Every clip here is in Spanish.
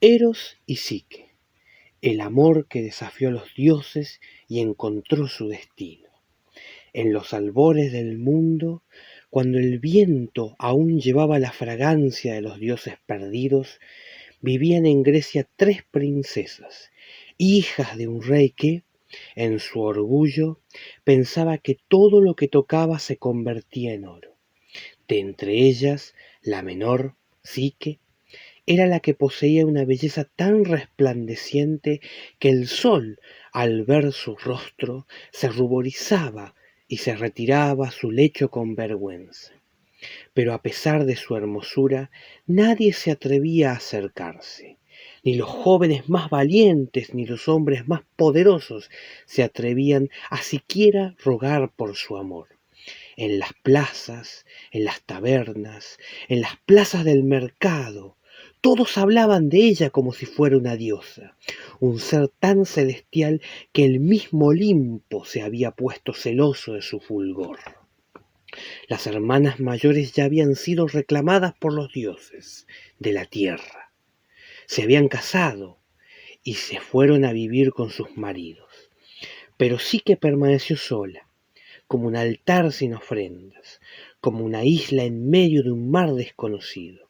Eros y Psique, el amor que desafió a los dioses y encontró su destino. En los albores del mundo, cuando el viento aún llevaba la fragancia de los dioses perdidos, vivían en Grecia 3 princesas, hijas de un rey que, en su orgullo, pensaba que todo lo que tocaba se convertía en oro. De entre ellas, la menor, Psique, era la que poseía una belleza tan resplandeciente que el sol, al ver su rostro, se ruborizaba y se retiraba a su lecho con vergüenza. Pero a pesar de su hermosura, nadie se atrevía a acercarse. Ni los jóvenes más valientes ni los hombres más poderosos se atrevían a siquiera rogar por su amor. En las plazas, en las tabernas, en las plazas del mercado, todos hablaban de ella como si fuera una diosa, un ser tan celestial que el mismo Olimpo se había puesto celoso de su fulgor. Las hermanas mayores ya habían sido reclamadas por los dioses de la tierra. Se habían casado y se fueron a vivir con sus maridos. Pero Psique permaneció sola, como un altar sin ofrendas, como una isla en medio de un mar desconocido.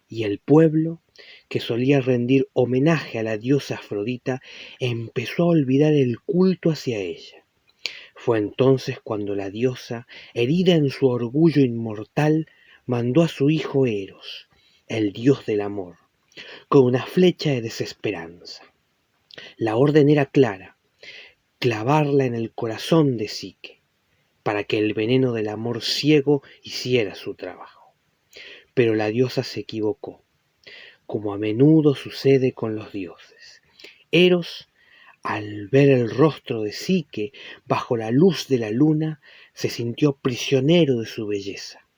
Y el pueblo, que solía rendir homenaje a la diosa Afrodita, empezó a olvidar el culto hacia ella. Fue entonces cuando la diosa, herida en su orgullo inmortal, mandó a su hijo Eros, el dios del amor, con una flecha de desesperanza. La orden era clara: clavarla en el corazón de Psique, para que el veneno del amor ciego hiciera su trabajo. Pero la diosa se equivocó, como a menudo sucede con los dioses. Eros, al ver el rostro de Psique bajo la luz de la luna, se sintió prisionero de su belleza.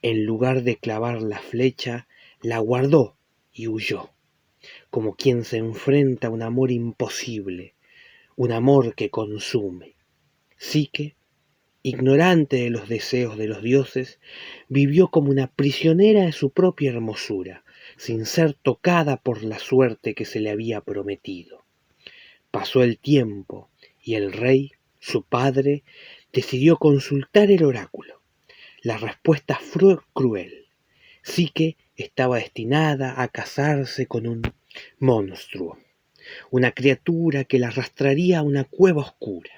En lugar de clavar la flecha, la guardó y huyó, como quien se enfrenta a un amor imposible, un amor que consume. Psique, ignorante de los deseos de los dioses, vivió como una prisionera de su propia hermosura, sin ser tocada por la suerte que se le había prometido. Pasó el tiempo y el rey, su padre, decidió consultar el oráculo. La respuesta fue cruel. Psique estaba destinada a casarse con un monstruo, una criatura que la arrastraría a una cueva oscura.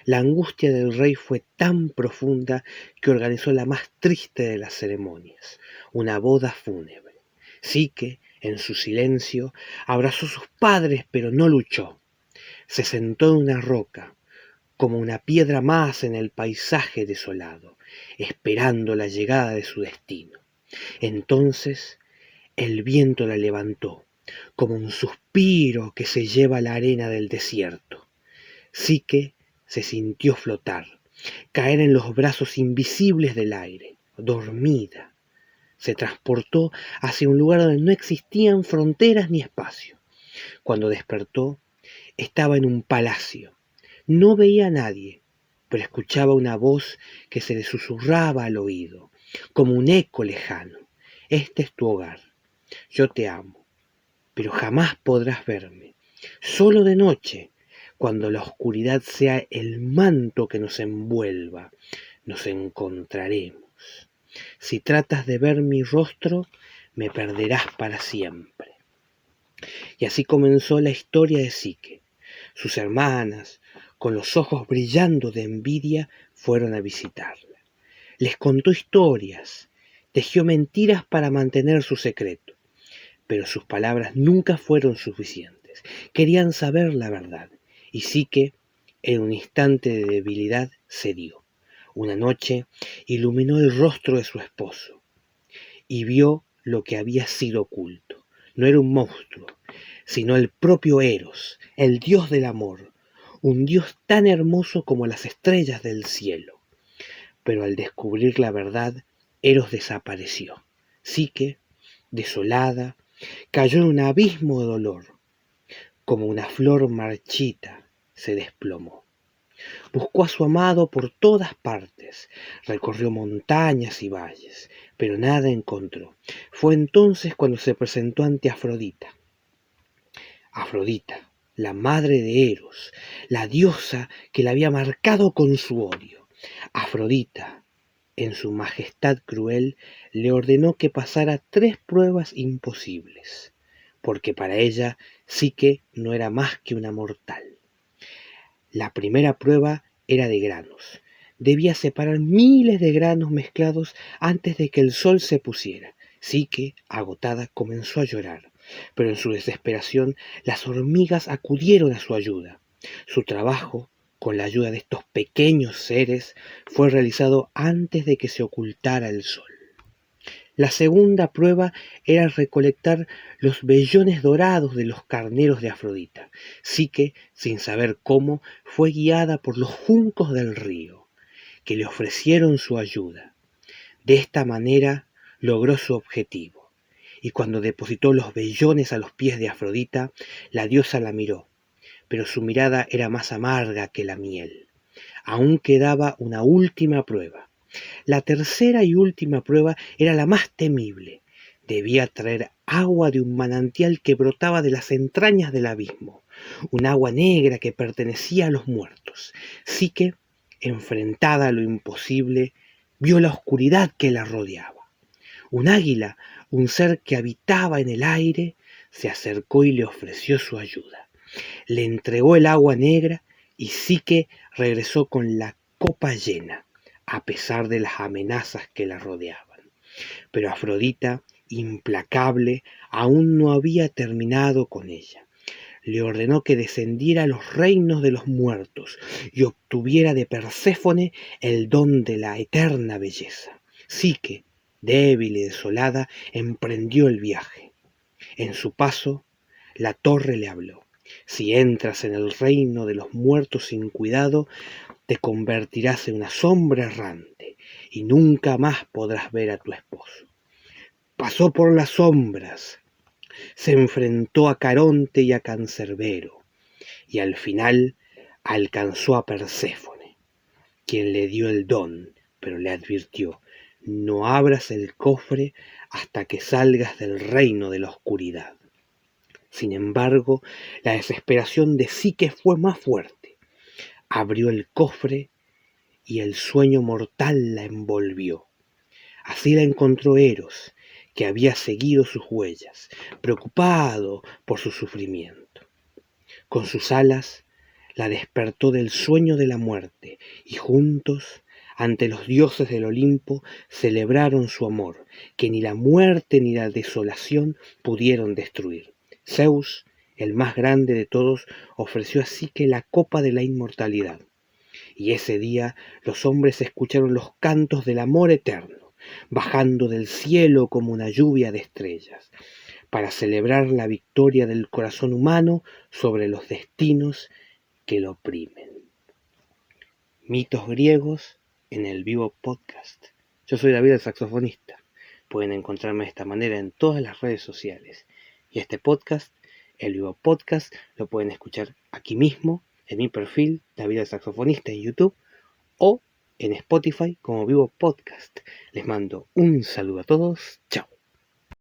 La angustia del rey fue tan profunda que organizó la más triste de las ceremonias, una boda fúnebre. Psique, en su silencio, abrazó a sus padres, pero no luchó. Se sentó en una roca, como una piedra más en el paisaje desolado, esperando la llegada de su destino. Entonces el viento la levantó, como un suspiro que se lleva la arena del desierto. Psique se sintió flotar, caer en los brazos invisibles del aire, dormida. Se transportó hacia un lugar donde no existían fronteras ni espacio. Cuando despertó, estaba en un palacio. No veía a nadie, pero escuchaba una voz que se le susurraba al oído, como un eco lejano. Este es tu hogar. Yo te amo, pero jamás podrás verme. Solo de noche, cuando la oscuridad sea el manto que nos envuelva, nos encontraremos. Si tratas de ver mi rostro, me perderás para siempre. Y así comenzó la historia de Psique. Sus hermanas, con los ojos brillando de envidia, fueron a visitarla. Les contó historias, tejió mentiras para mantener su secreto, pero sus palabras nunca fueron suficientes. Querían saber la verdad, y Psique, en un instante de debilidad, cedió. Una noche iluminó el rostro de su esposo y vio lo que había sido oculto. No era un monstruo, sino el propio Eros, el dios del amor, un dios tan hermoso como las estrellas del cielo. Pero al descubrir la verdad, Eros desapareció. Psique, desolada, cayó en un abismo de dolor. Como una flor marchita, se desplomó. Buscó a su amado por todas partes, recorrió montañas y valles, pero nada encontró. Fue entonces cuando se presentó ante Afrodita. Afrodita, la madre de Eros, la diosa que la había marcado con su odio. Afrodita, en su majestad cruel, le ordenó que pasara 3 pruebas imposibles, porque para ella Psique no era más que una mortal. La primera prueba era de granos. Debía separar miles de granos mezclados antes de que el sol se pusiera. Psique, agotada, comenzó a llorar, pero en su desesperación las hormigas acudieron a su ayuda. Su trabajo, con la ayuda de estos pequeños seres, fue realizado antes de que se ocultara el sol. La segunda prueba era recolectar los vellones dorados de los carneros de Afrodita. Psique, sin saber cómo, fue guiada por los juncos del río, que le ofrecieron su ayuda. De esta manera logró su objetivo, y cuando depositó los vellones a los pies de Afrodita, la diosa la miró, pero su mirada era más amarga que la miel. Aún quedaba una última prueba. La tercera y última prueba era la más temible. Debía traer agua de un manantial que brotaba de las entrañas del abismo, un agua negra que pertenecía a los muertos. Psique, enfrentada a lo imposible, vio la oscuridad que la rodeaba. Un águila, un ser que habitaba en el aire, se acercó y le ofreció su ayuda. Le entregó el agua negra y Psique regresó con la copa llena, a pesar de las amenazas que la rodeaban. Pero Afrodita, implacable, aún no había terminado con ella. Le ordenó que descendiera a los reinos de los muertos y obtuviera de Perséfone el don de la eterna belleza. Psique, débil y desolada, emprendió el viaje. En su paso, la torre le habló. Si entras en el reino de los muertos sin cuidado, te convertirás en una sombra errante y nunca más podrás ver a tu esposo. Pasó por las sombras, se enfrentó a Caronte y a Cancerbero, y al final alcanzó a Perséfone, quien le dio el don, pero le advirtió: no abras el cofre hasta que salgas del reino de la oscuridad. Sin embargo, la desesperación de Psique fue más fuerte. Abrió el cofre y el sueño mortal la envolvió. Así la encontró Eros, que había seguido sus huellas, preocupado por su sufrimiento. Con sus alas la despertó del sueño de la muerte, y juntos, ante los dioses del Olimpo, celebraron su amor, que ni la muerte ni la desolación pudieron destruir. Zeus, el más grande de todos, ofreció a Psique la copa de la inmortalidad. Y ese día los hombres escucharon los cantos del amor eterno, bajando del cielo como una lluvia de estrellas, para celebrar la victoria del corazón humano sobre los destinos que lo oprimen. Mitos griegos en el Vivo Podcast. Yo soy David, el saxofonista. Pueden encontrarme de esta manera en todas las redes sociales. Y este podcast, el Vivo Podcast, lo pueden escuchar aquí mismo, en mi perfil, David el Saxofonista en YouTube, o en Spotify como Vivo Podcast. Les mando un saludo a todos. Chao.